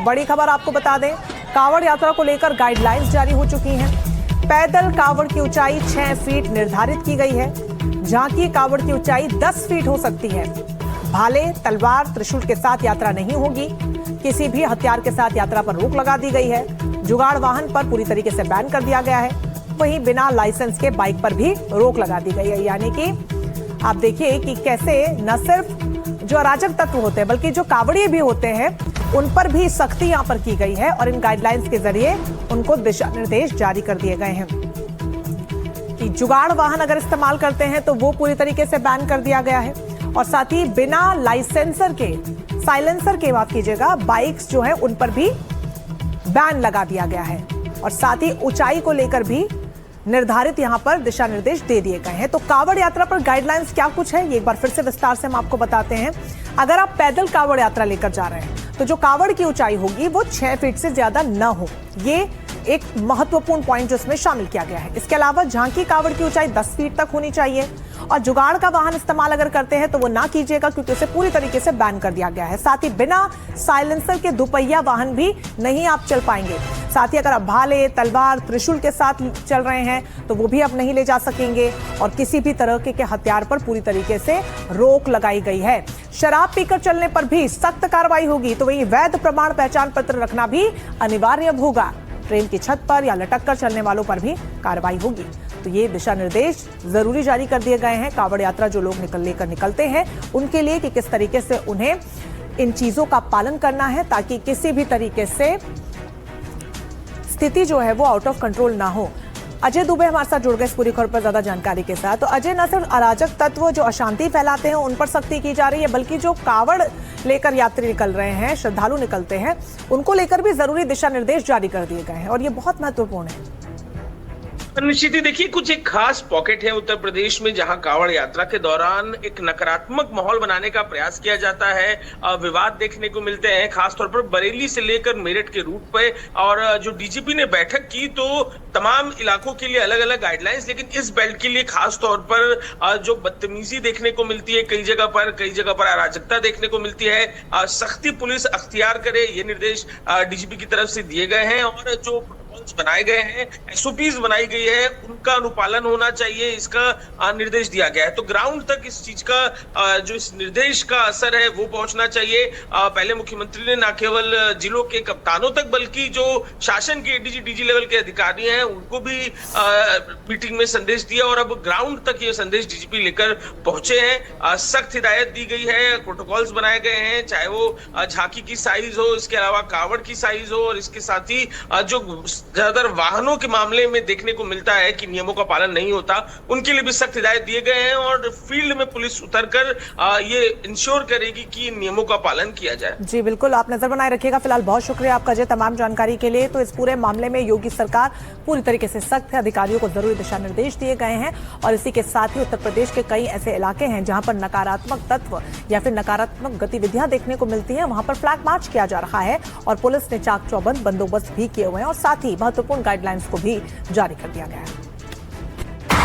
बड़ी खबर आपको बता दें, कांवड़ यात्रा को लेकर गाइडलाइंस जारी हो चुकी हैं। पैदल कांवड़ की ऊंचाई 6 फीट निर्धारित की गई है। झांकी कांवड़ की ऊंचाई 10 फीट हो सकती है। भाले, तलवार, त्रिशूल के साथ यात्रा नहीं होगी। किसी भी हथियार के साथ यात्रा पर रोक लगा दी गई है। जुगाड़ वाहन पर पूरी तरीके से बैन कर दिया गया है। वहीं बिना लाइसेंस के बाइक पर भी रोक लगा दी गई है। यानी कि आप देखिए कि कैसे न सिर्फ जो अराजक तत्व होते हैं बल्कि जो कांवड़िए भी होते हैं उन पर भी सख्ती यहां पर की गई है और इन गाइडलाइंस के जरिए उनको दिशा निर्देश जारी कर दिए गए हैं कि जुगाड़ वाहन अगर इस्तेमाल करते हैं तो वो पूरी तरीके से बैन कर दिया गया है। और साथ ही बिना लाइसेंसर के, साइलेंसर के बात कीजिएगा, बाइक्स जो है उन पर भी बैन लगा दिया गया है। और साथ ही ऊंचाई को लेकर भी निर्धारित यहां पर दिशा निर्देश दे दिए गए हैं। तो कांवड़ यात्रा पर गाइडलाइंस क्या कुछ है, ये एक बार फिर से विस्तार से हम आपको बताते हैं। अगर आप पैदल कांवड़ यात्रा लेकर जा रहे हैं तो जो कांवड़ की ऊंचाई होगी वो 6 फीट से ज्यादा न हो। ये एक महत्वपूर्ण पॉइंट जो इसमें शामिल किया गया है। इसके अलावा झांकी कांवड़ की ऊंचाई 10 फीट तक होनी चाहिए। और जुगाड़ का वाहन इस्तेमाल अगर करते हैं तो वो ना कीजिएगा क्योंकि उसे पूरी तरीके से बैन कर दिया गया है। साथ ही बिना साइलेंसर के दुपहिया वाहन भी नहीं आप चल पाएंगे। साथ ही अगर आप भाले, तलवार, त्रिशूल के साथ चल रहे हैं तो वो भी आप नहीं ले जा सकेंगे। और किसी भी तरह के हथियार पर पूरी तरीके से रोक लगाई गई है। शराब पीकर चलने पर भी सख्त कार्रवाई होगी। तो वही वैध प्रमाण पहचान पत्र रखना भी अनिवार्य होगा। ट्रेन की छत पर या लटक कर चलने वालों पर भी कार्रवाई होगी। तो ये दिशा निर्देश जरूरी जारी कर दिए गए हैं कांवड़ यात्रा जो लोग लेकर निकलते हैं उनके लिए कि किस तरीके से उन्हें इन चीजों का पालन करना है ताकि किसी भी तरीके से स्थिति जो है वो आउट ऑफ कंट्रोल ना हो। अजय दुबे हमारे साथ जुड़ गए इस पूरी खबर पर ज्यादा जानकारी के साथ। तो अजय, न सिर्फ अराजक तत्व जो अशांति फैलाते हैं उन पर सख्ती की जा रही है बल्कि जो कांवड़ लेकर यात्री निकल रहे हैं, श्रद्धालु निकलते हैं, उनको लेकर भी जरूरी दिशा निर्देश जारी कर दिए गए हैं और ये बहुत महत्वपूर्ण है। निश्चित ही देखिए, कुछ एक खास पॉकेट है उत्तर प्रदेश में जहां कांवड़ यात्रा के दौरान एक नकारात्मक माहौल बनाने का प्रयास किया जाता है। विवाद देखने को मिलते हैं, खासतौर पर बरेली से लेकर मेरठ के रूट पे। और जो डीजीपी ने बैठक की तो तमाम इलाकों के लिए अलग अलग गाइडलाइंस, लेकिन इस बेल्ट के लिए खास तौर पर जो बदतमीजी देखने को मिलती है कई जगह पर अराजकता देखने को मिलती है, सख्ती पुलिस अख्तियार करे, ये निर्देश डीजीपी की तरफ से दिए गए हैं। और जो बनाए गए हैं, एसओपीज बनाई गई है, उनका अनुपालन होना चाहिए, इसका निर्देश दिया गया है। तो ग्राउंड तक इस चीज का जो इस निर्देश का असर है वो पहुंचना चाहिए। पहले मुख्यमंत्री ने न केवल जिलों के कप्तानों तक बल्कि जो शासन के डीजी लेवल के अधिकारी हैं उनको भी मीटिंग में संदेश दिया और अब ग्राउंड तक ये संदेश डीजीपी लेकर पहुंचे हैं। सख्त हिदायत दी गई है, प्रोटोकॉल्स बनाए गए हैं, चाहे वो झांकी की साइज हो, इसके अलावा कांवड़ की साइज हो, और इसके साथ ही जो ज्यादातर वाहनों के मामले में देखने को मिलता है कि नियमों का पालन नहीं होता, उनके लिए भी सख्त हिदायत दिए गए हैं। और फील्ड में पुलिस उतरकर ये इंश्योर करेगी कि नियमों का पालन किया जाए। जी बिल्कुल, आप नजर बनाए रखिएगा। फिलहाल बहुत शुक्रिया आपका अजय तमाम जानकारी के लिए। तो इस पूरे मामले में योगी सरकार पूरी तरीके से सख्त है, अधिकारियों को जरूरी दिशा निर्देश दिए गए हैं। और इसी के साथ ही उत्तर प्रदेश के कई ऐसे इलाके हैं जहां पर नकारात्मक तत्व या फिर नकारात्मक गतिविधियां देखने को मिलती हैं, वहां पर फ्लैग मार्च किया जा रहा है और पुलिस ने चाक चौबंद बंदोबस्त भी किए हुए हैं और साथ ही महत्वपूर्ण गाइडलाइंस को भी जारी कर दिया गया है।